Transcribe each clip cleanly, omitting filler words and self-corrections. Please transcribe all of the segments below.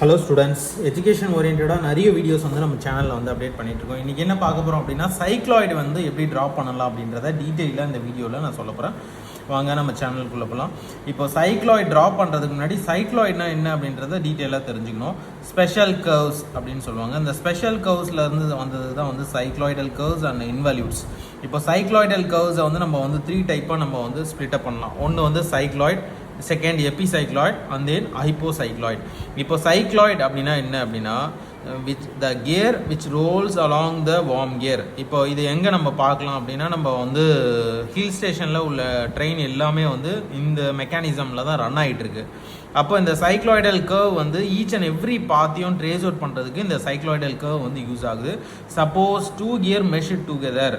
Hello students, education ஓரியன்டாக நிறைய videos வந்து நம்ம சேனலில் வந்து அப்டேட் பண்ணிட்டுருக்கோம். இன்றைக்கி என்ன பார்க்க போகிறோம் அப்படின்னா, சைக்ளாய்டு வந்து எப்படி ட்ராப் பண்ணலாம் அப்படின்றத டீட்டெயிலாக இந்த வீடியோவில் நான் சொல்ல போகிறேன். வாங்க நம்ம சேனலுக்குள்ளே போகலாம். இப்போ சைக்ளாய்டு ட்ராப் பண்ணுறதுக்கு முன்னாடி சைக்ளாய்டுனா என்ன அப்படின்றத டீட்டெயிலாக தெரிஞ்சுக்கணும். ஸ்பெஷல் கர்வ்ஸ் அப்படின்னு சொல்லுவாங்க. இந்த ஸ்பெஷல் கர்வ்ஸ்லேருந்து வந்தது தான் வந்து சைக்ளாய்டல் கர்வ்ஸ் அண்ட் இன்வால்யூட்ஸ். இப்போ சைக்ளாய்டல் கர்வ்ஸை வந்து நம்ம வந்து 3 டைப்பாக நம்ம வந்து ஸ்ப்ளிட் அப் பண்ணலாம். ஒன்று வந்து cycloid, second epicycloid and then hypocycloid. இப்போ சைக்ளாய்டு அப்படின்னா என்ன அப்படின்னா, which the gear which rolls along the worm gear. இப்போ இது எங்கே நம்ம பார்க்கலாம் அப்படின்னா, நம்ம வந்து ஹில் ஸ்டேஷனில் உள்ள ட்ரெயின் எல்லாமே வந்து இந்த மெக்கானிசமில் தான் ரன் ஆகிட்டு இருக்கு. அப்போ இந்த சைக்ளாய்டல் கர்வ் வந்து ஈச் அண்ட் எவ்ரி பாத்தையும் ட்ரேஸ் அவுட் பண்ணுறதுக்கு இந்த சைக்ளாய்டல் கர்வ் வந்து யூஸ் ஆகுது. சப்போஸ் 2 கியர் மெஷ்ட் டுகெதர்,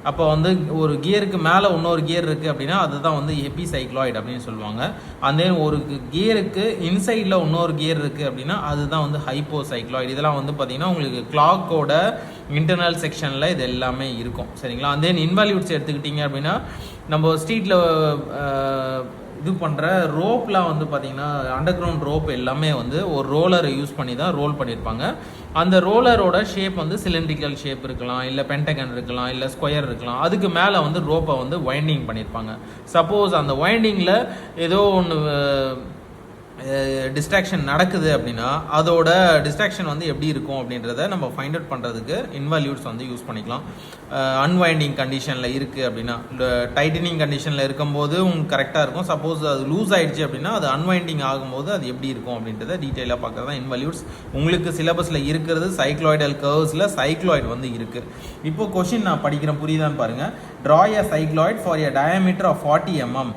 அப்போ வந்து ஒரு கியருக்கு மேலே இன்னொரு கியர் இருக்குது அப்படின்னா அதுதான் வந்து எபிசைக்ளாய்டு அப்படின்னு சொல்லுவாங்க. அண்ட் தென் ஒரு கியருக்கு இன்சைடில் இன்னொரு கியர் இருக்குது அப்படின்னா அதுதான் வந்து ஹைப்போசைக்ளாய்டு. இதெல்லாம் வந்து பார்த்திங்கன்னா உங்களுக்கு கிளாக்கோட இன்டர்னல் செக்ஷனில் இது எல்லாமே இருக்கும், சரிங்களா. அண்ட் தென் இன்வால்யூட்ஸ் எடுத்துக்கிட்டிங்க அப்படின்னா, நம்ம ஸ்ட்ரீட்டில் இது பண்ணுற ரோப்லாம் வந்து பார்த்திங்கன்னா அண்டர் கிரவுண்ட் ரோப் எல்லாமே வந்து ஒரு ரோலரை யூஸ் பண்ணி தான் ரோல் பண்ணியிருப்பாங்க. அந்த ரோலரோட ஷேப் வந்து சிலிண்ட்ரிக்கல் ஷேப் இருக்கலாம், இல்லை பென்டகன் இருக்கலாம், இல்லை ஸ்கொயர் இருக்கலாம். அதுக்கு மேலே வந்து ரோப்பை வந்து வைண்டிங் பண்ணியிருப்பாங்க. சப்போஸ் அந்த வைண்டிங்கில் ஏதோ ஒன்று டிஸ்ட்ராக்ஷன் நடக்குது அப்படின்னா அதோட டிஸ்ட்ராக்ஷன் வந்து எப்படி இருக்கும் அப்படின்றத நம்ம ஃபைண்ட் அவுட் பண்ணுறதுக்கு இன்வால்யூட்ஸ் வந்து யூஸ் பண்ணிக்கலாம். அன்வைண்டிங் கண்டிஷனில் இருக்குது அப்படின்னா, டைட்டனிங் கண்டிஷனில் இருக்கும்போது உங்களுக்கு கரெக்டாக இருக்கும். சப்போஸ் அது லூஸ் ஆகிடுச்சு அப்படின்னா அது அன்வைண்டிங் ஆகும்போது அது எப்படி இருக்கும் அப்படின்றத டீட்டெயிலாக பார்க்குறது தான் இன்வால்யூட்ஸ். உங்களுக்கு சிலபஸில் இருக்கிறது சைக்ளாய்டல் கர்வ்ஸில் சைக்ளாய்டு வந்து இருக்குது. இப்போ கொஷின் நான் படிக்கிறேன், புரியுதான்னு பாருங்கள். Draw a cycloid for a diameter of 40 mm.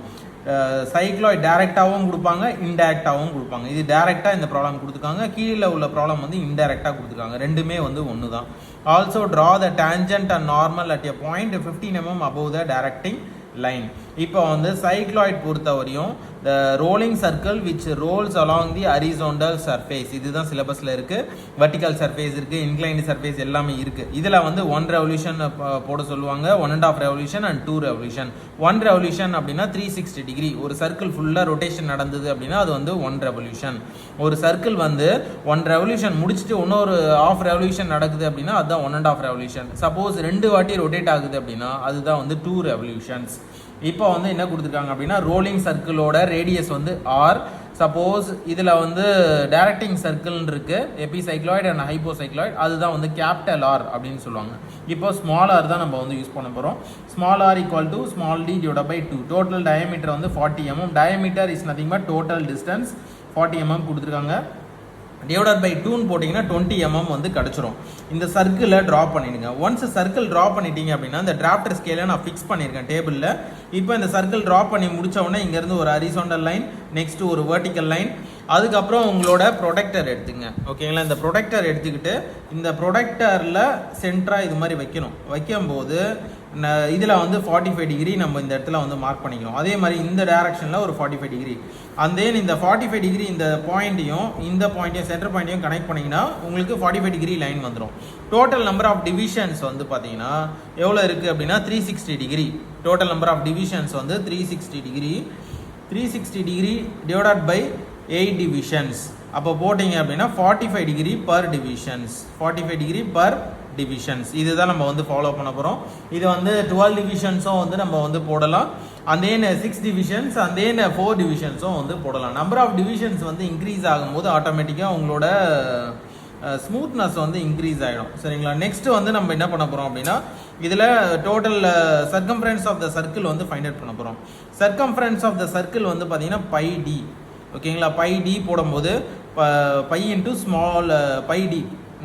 Cycloid டேரெக்டாகவும் கொடுப்பாங்க, இன்டேரக்டாகவும் கொடுப்பாங்க. இது டேரெக்டாக இந்த ப்ராப்ளம் கொடுத்துருக்காங்க, கீழே உள்ள ப்ராப்ளம் வந்து இன்டேரக்டாக கொடுத்துருக்காங்க. ரெண்டுமே வந்து ஒன்று தான். Also draw the tangent and normal at a point 15 mm above the directing line. இப்போ வந்து சைக்ளாய்டு பொறுத்தவரையும் the rolling circle which rolls along the horizontal surface, இதுதான் சிலபஸில் இருக்குது. வெர்டிக்கல் சர்ஃபேஸ் இருக்குது, இன்க்ளைன்டு சர்ஃபேஸ் எல்லாமே இருக்குது. இதில் வந்து 1 ரெவல்யூஷன் போட சொல்லுவாங்க, 1.5 ரெவல்யூஷன் அண்ட் 2 ரெவல்யூஷன். 1 ரெவல்யூஷன் அப்படின்னா 360 டிகிரி. ஒரு சர்க்கிள் ஃபுல்லாக ரொட்டேஷன் நடந்தது அப்படின்னா அது வந்து 1 ரெவல்யூஷன். ஒரு சர்க்கிள் வந்து 1 ரெவல்யூஷன் முடிச்சுட்டு இன்னொரு 1/2 ரெவல்யூஷன் நடக்குது அப்படின்னா அதுதான் 1.5 ரெவல்யூஷன். சப்போஸ் 2 வாட்டி ரொட்டேட் ஆகுது அப்படின்னா அதுதான் வந்து 2 ரெவல்யூஷன்ஸ். இப்போ வந்து என்ன கொடுத்துருக்காங்க அப்படின்னா, ரோலிங் சர்க்கிளோட ரேடியஸ் வந்து ஆர். சப்போஸ் இதில் வந்து டைரக்டிங் சர்க்கிள்னு இருக்குது, எபிசைக்ளாய்டு அண்ட் ஹைப்போசைக்ளாய்டு, அதுதான் வந்து கேபிட்டல் ஆர் அப்படின்னு சொல்லுவாங்க. இப்போ ஸ்மால் ஆர் தான் நம்ம வந்து யூஸ் பண்ண போகிறோம். Small R equal to small D divide by 2. Total diameter வந்து 40 mm. Diameter is nothing but total distance 40 mm கொடுத்துருக்காங்க. டிவைடட் பை 2ன்னு போட்டிங்கன்னா 20 mm வந்து கிடச்சிரும். இந்த சர்க்கிளை ட்ரா பண்ணிடுங்க. ஒன்ஸ் சர்க்கிள் ட்ரா பண்ணிட்டீங்க அப்படின்னா இந்த டிராஃப்டர் ஸ்கேலை நான் ஃபிக்ஸ் பண்ணியிருக்கேன் டேபிளில். இப்போ இந்த சர்க்கிள் ட்ரா பண்ணி முடித்த உடனே இங்கேருந்து ஒரு ஹரிசாண்டல் லைன், நெக்ஸ்ட் ஒரு வெர்டிக்கல் லைன், அதுக்கப்புறம் உங்களோட ப்ரொடெக்டர் எடுத்துங்க. ஓகேங்களா. இந்த ப்ரொடெக்டர் எடுத்துக்கிட்டு இந்த ப்ரொடெக்டரில் சென்டராக இது மாதிரி வைக்கும்போது இதில் வந்து 45 டிகிரி நம்ம இந்த இடத்துல வந்து மார்க் பண்ணிக்கணும். அதே மாதிரி இந்த டைரக்ஷனில் ஒரு 45 டிகிரி. அண்ட் தென் இந்த 45 டிகிரி இந்த பாயிண்ட்டையும் இந்த பாயிண்ட்டையும் சென்டர் பாயிண்ட்டையும் கனெக்ட் பண்ணிங்கன்னா உங்களுக்கு 45 டிகிரி லைன் வந்துடும். டோட்டல் நம்பர் ஆஃப் டிவிஷன்ஸ் வந்து பார்த்தீங்கன்னா எவ்வளோ இருக்குது அப்படின்னா 360 degree. Total number of divisions வந்து 360 degree. 360 degree divided by 8 divisions. அப்போ போட்டிங்க அப்படின்னா 45 degree per divisions. 45 degree per divisions. இதுதான் நம்ம வந்து ஃபாலோ பண்ண போகிறோம். இது வந்து 12 டிவிஷன்ஸும் வந்து நம்ம வந்து போடலாம். And then 6 divisions and then 4 டிவிஷன்ஸும் வந்து போடலாம். நம்பர் ஆஃப் டிவிஷன்ஸ் வந்து இன்க்ரீஸ் ஆகும்போது ஆட்டோமேட்டிக்காக உங்களோட ஸ்மூத்னஸ் வந்து இன்க்ரீஸ் ஆகிடும், சரிங்களா. நெக்ஸ்ட் வந்து நம்ம என்ன பண்ண போகிறோம் அப்படின்னா, இதில் total circumference of the circle வந்து ஃபைண்ட் அவுட் பண்ண போகிறோம். சர்க்கம்ஃபரன்ஸ் ஆஃப் த சர்க்கிள் வந்து பார்த்தீங்கன்னா பை டி. ஓகேங்களா. பை டி போடும்போது pi into small pi D.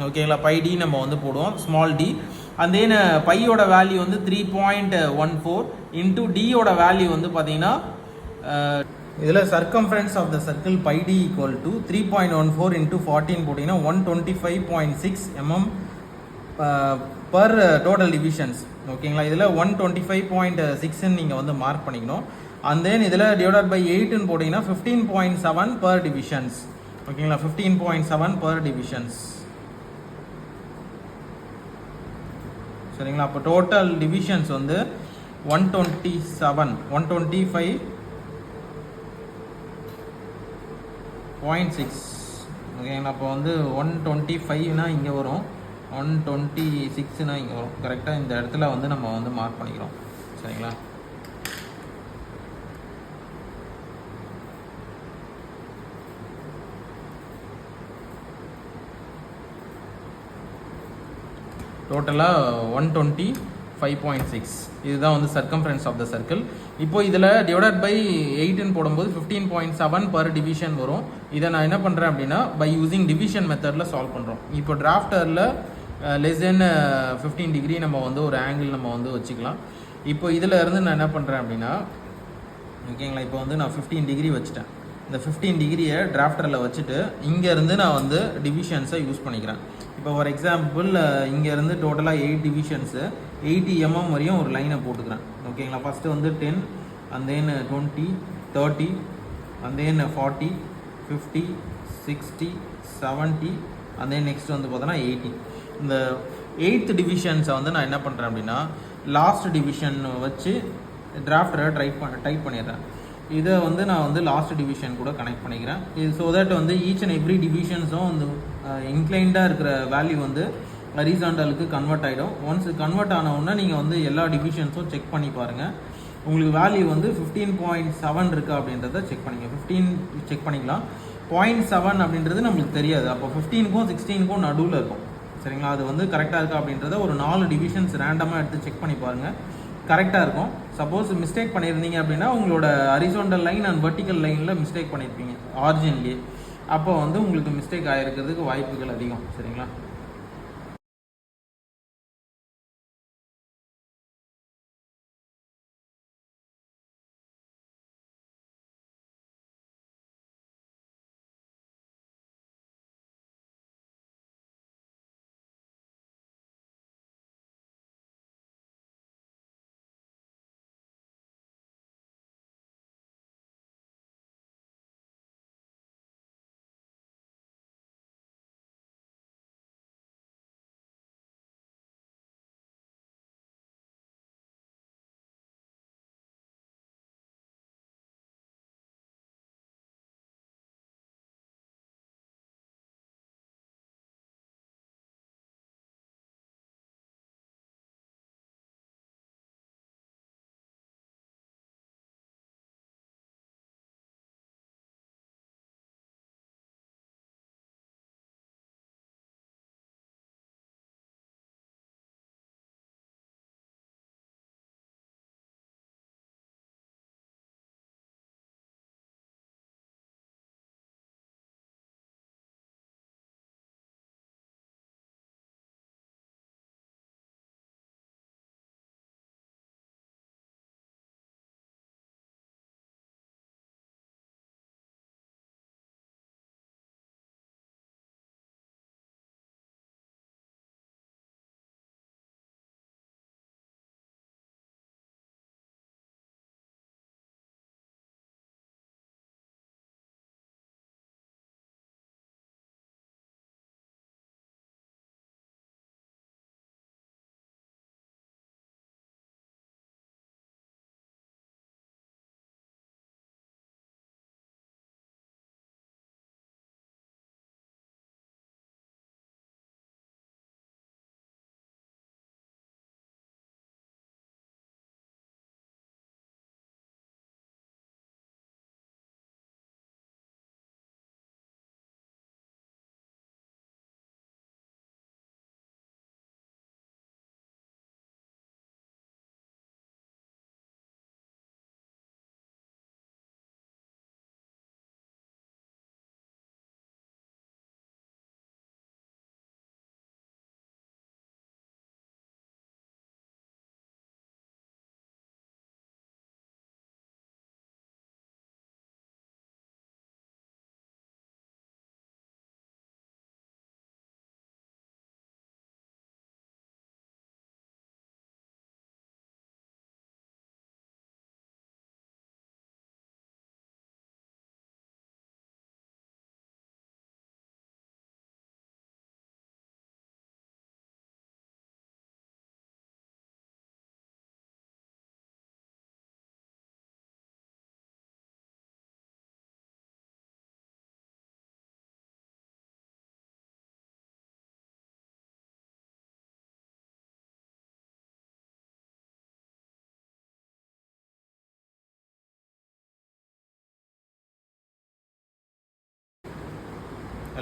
ஓகேங்களா. பை டி நம்ம வந்து போடுவோம், ஸ்மால் டி. அண்ட் தென் பையோட வேல்யூ வந்து 3.14 இன்ட்டு டியோட வேல்யூ வந்து பார்த்தீங்கன்னா இதில் circumference of the circle pi D equal to 3.14 into 14 போட்டிங்கன்னா 125.6 mm பர் டோட்டல் டிவிஷன்ஸ். ஓகேங்களா. இதில் 125.6ன்னு நீங்கள் வந்து மார்க் பண்ணிக்கணும். அண்ட் தென் இதில் டிவைடட் பை 8ன்னு போட்டிங்கன்னா 15.7 பர் டிவிஷன்ஸ். ஓகேங்களா. 15.7 பர் டிவிஷன்ஸ், சரிங்களா. அப்போ டோட்டல் டிவிஷன்ஸ் வந்து 125.6. ஓகேங்களா. அப்போ வந்து 125னா இங்கே வரும், 126னா இங்கே வரும். கரெக்டாக இந்த இடத்துல வந்து நம்ம வந்து மார்க் பண்ணிக்கிறோம். சரிங்களா. டோட்டலாக 125.6 இதுதான் வந்து சர்க்கம்ஃபரன்ஸ் ஆஃப் த சர்க்கிள். இப்போ இதில் டிவைடட் பை 8ன்னு போடும்போது 15.7 பர் டிவிஷன் வரும். இதை நான் என்ன பண்ணுறேன் அப்படின்னா பை யூசிங் டிவிஷன் மெத்தடில் சால்வ் பண்ணுறோம். இப்போ டிராஃப்டரில் லெஸ் தென் 15 டிகிரி நம்ம வந்து ஒரு ஆங்கிள் நம்ம வந்து வச்சுக்கலாம். இப்போ இதில் இருந்து நான் என்ன பண்ணுறேன் அப்படின்னா ஓகேங்களா, இப்போ வந்து நான் 15 டிகிரி வச்சுட்டேன். இந்த 15 டிகிரியை டிராஃப்டரில் வச்சுட்டு இங்கேருந்து நான் வந்து டிவிஷன்ஸை யூஸ் பண்ணிக்கிறேன். இப்போ ஃபார் எக்ஸாம்பிள் இங்கேருந்து டோட்டலாக 8 டிவிஷன்ஸு 80 mm வரையும் ஒரு லைனை போட்டுக்கிறேன். ஓகேங்களா. ஃபஸ்ட்டு வந்து 10 and then 20 30 and then 40 50 60 70 and then next வந்து பார்த்தோன்னா 80. இந்த 8th டிவிஷன்ஸை வந்து நான் என்ன பண்ணுறேன் அப்படின்னா லாஸ்ட் டிவிஷன் வச்சு டிராஃப்டரை டைப் பண்ணிடுறேன். இதை வந்து நான் வந்து லாஸ்ட் டிவிஷன் கூட கனெக்ட் பண்ணிக்கிறேன். இது ஸோ தட் வந்து ஈச் அண்ட் எவ்ரி டிவிஷன்ஸும் வந்து இன்க்ளைண்டாக இருக்கிற வேல்யூ வந்து ஹரிசாண்டலுக்கு கன்வெர்ட் ஆகிடும். ஒன்ஸ் கன்வெர்ட் ஆனவுடனே நீங்கள் வந்து எல்லா டிவிஷன்ஸும் செக் பண்ணி பாருங்கள். உங்களுக்கு வேல்யூ வந்து 15.7 இருக்கா அப்படின்றத செக் பண்ணிங்க. 15 செக் பண்ணிக்கலாம். 0.7 அப்படின்றது நம்மளுக்கு தெரியாது. அப்போ 15க்கும் 16க்கும் நடுவில் இருக்கும். சரிங்களா. அது வந்து கரெக்டாக இருக்கா அப்படின்றத ஒரு 4 டிவிஷன்ஸ் ரேண்டமாக எடுத்து செக் பண்ணி பாருங்கள். கரெக்டாக இருக்கும். சப்போஸ் மிஸ்டேக் பண்ணியிருந்தீங்க அப்படின்னா உங்களோட ஹரிசாண்டல் லைன் அண்ட் வெர்டிக்கல் லைனில் மிஸ்டேக் பண்ணியிருப்பீங்க ஆரிஜின்லேயே. அப்போ வந்து உங்களுக்கு மிஸ்டேக் ஆகிருக்கிறதுக்கு வாய்ப்புகள் அதிகம். சரிங்களா.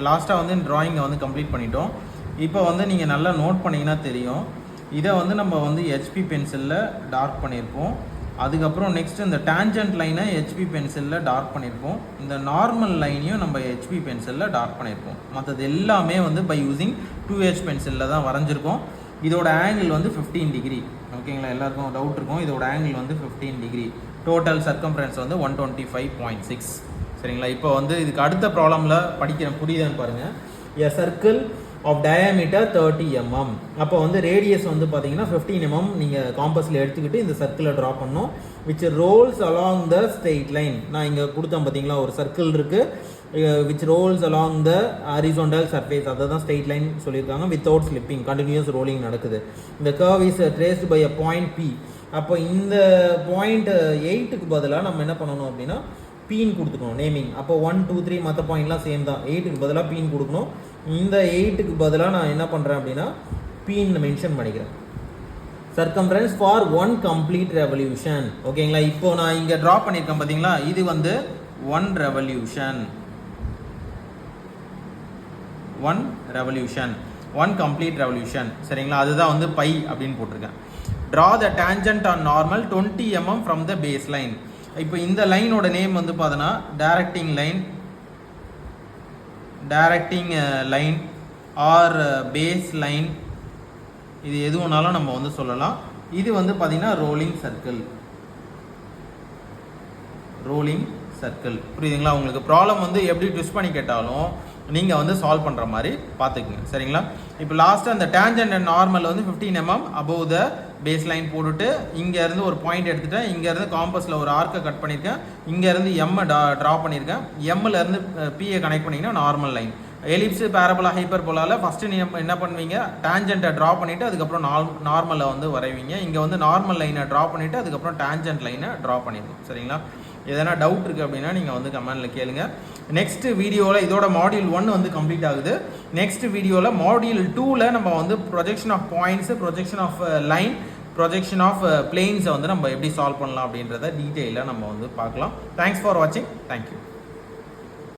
லாஸ்ட்டாக வந்து ட்ராயிங்கை வந்து கம்ப்ளீட் பண்ணிட்டோம். இப்போ வந்து நீங்கள் நல்லா நோட் பண்ணிங்கன்னா தெரியும், இதை வந்து நம்ம வந்து ஹெச்பி பென்சிலில் டார்க் பண்ணியிருப்போம். அதுக்கப்புறம் நெக்ஸ்ட் இந்த டேஞ்சன்ட் லைனை ஹெச்பி பென்சிலில் டார்க் பண்ணியிருப்போம். இந்த நார்மல் லைனையும் நம்ம ஹெச்பி பென்சிலில் டார்க் பண்ணியிருப்போம். மற்றது எல்லாமே வந்து பை யூஸிங் 2H பென்சிலில் தான் வரைஞ்சிருக்கோம். இதோட ஆங்கிள் வந்து 15 டிகிரி. ஓகேங்களா, எல்லாருக்கும் டவுட் இருக்கும். இதோட ஆங்கிள் வந்து 15 டிகிரி. டோட்டல் சர்க்கம்ஃபரன்ஸ் வந்து 125.6. சரிங்களா. இப்போ வந்து இதுக்கு அடுத்த ப்ராப்ளமில் படிக்கிறேன், புரியுதான்னு பாருங்கள். A circle of diameter 30 mm. அப்போ வந்து ரேடியஸ் வந்து பார்த்தீங்கன்னா 15 mm நீங்கள் காம்பஸில் எடுத்துக்கிட்டு இந்த சர்க்கிளை ட்ரா பண்ணோம். Which rolls along the straight line. நான் இங்கே கொடுத்தேன் பார்த்தீங்களா, ஒரு சர்க்கிள் இருக்குது, which rolls along the horizontal surface. அதை தான் ஸ்ட்ரெயிட் லைன் சொல்லியிருக்காங்க. வித்தவுட் ஸ்லிப்பிங், கண்டினியூஸ் ரோலிங் நடக்குது. இந்த curve is traced by a point P. அப்போ இந்த பாயிண்ட் 8க்கு பதிலாக நம்ம என்ன பண்ணணும் அப்படின்னா பீன் கொடுத்துக்கணும், நேமிங். அப்போ 1, 2, 3 மற்ற பாயிண்ட்லாம் சேம் தான். 8க்கு பதிலாக பீன் கொடுக்கணும். இந்த 8க்கு பதிலாக நான் என்ன பண்ணுறேன் அப்படின்னா பீன் மென்ஷன் பண்ணிக்கிறேன். Circumference for 1 complete revolution. ஓகேங்களா. இப்போ நான் இங்கே ட்ரா பண்ணியிருக்கேன் பார்த்தீங்களா, இது வந்து 1 ரெவல்யூஷன், 1 ரெவல்யூஷன், 1 கம்ப்ளீட் ரெவல்யூஷன். சரிங்களா, அதுதான் வந்து பை அப்படின்னு போட்டிருக்கேன். Draw the tangent on normal 20 mm from the base line. இப்போ இந்த லைனோட நேம் வந்து பார்த்தோன்னா directing line, directing line or base line, இது எது வேணாலும் நம்ம வந்து சொல்லலாம். இது வந்து பார்த்தீங்கன்னா ரோலிங் சர்க்கிள், ரோலிங் சர்க்கிள். புரியுதுங்களா. உங்களுக்கு ப்ராப்ளம் வந்து எப்படி ட்விஸ்ட் பண்ணி கேட்டாலும் நீங்கள் வந்து சால்வ் பண்ணுற மாதிரி பார்த்துக்குங்க. சரிங்களா. இப்போ லாஸ்ட்டு அந்த டேஞ்சன்ட் அண்ட் நார்மல் வந்து 15 mm above the base line போட்டுட்டு இங்கேருந்து ஒரு பாயிண்ட் எடுத்துட்டேன். இங்கேருந்து காம்பஸில் ஒரு ஆர்க்கை கட் பண்ணியிருக்கேன். இங்கேருந்து எம்மை ட்ரா பண்ணியிருக்கேன். எம்மிலேருந்து பிஏ கனெக்ட் பண்ணிங்கன்னா நார்மல் லைன். எலிப்ஸு, பேரபோலா, ஹைப்பர்போலாவில் ஃபஸ்ட்டு நீங்கள் என்ன பண்ணுவீங்க, டேஞ்சண்ட்டை ட்ரா பண்ணிவிட்டு அதுக்கப்புறம் நார்மலை வந்து வரைவீங்க. இங்கே வந்து நார்மல் லைனை ட்ரா பண்ணிவிட்டு அதுக்கப்புறம் டேஞ்சன்ட் லைனை ட்ரா பண்ணிடுவோம். சரிங்களா. எதனா டவுட் இருக்குது அப்படின்னா நீங்கள் வந்து கமெண்டில் கேளுங்க. நெக்ஸ்ட் வீடியோவில் இதோட மாடியூல் 1 வந்து கம்ப்ளீட் ஆகுது. நெக்ஸ்ட் வீடியோவில் மாடியூல் 2ல் நம்ம வந்து projection of points, projection of line, projection of பிளேன்ஸை வந்து நம்ம எப்படி சால்வ் பண்ணலாம் அப்படின்றத டீட்டெயிலாக நம்ம வந்து பார்க்கலாம். தேங்க்ஸ் ஃபார் வாட்சிங். தேங்க்யூ.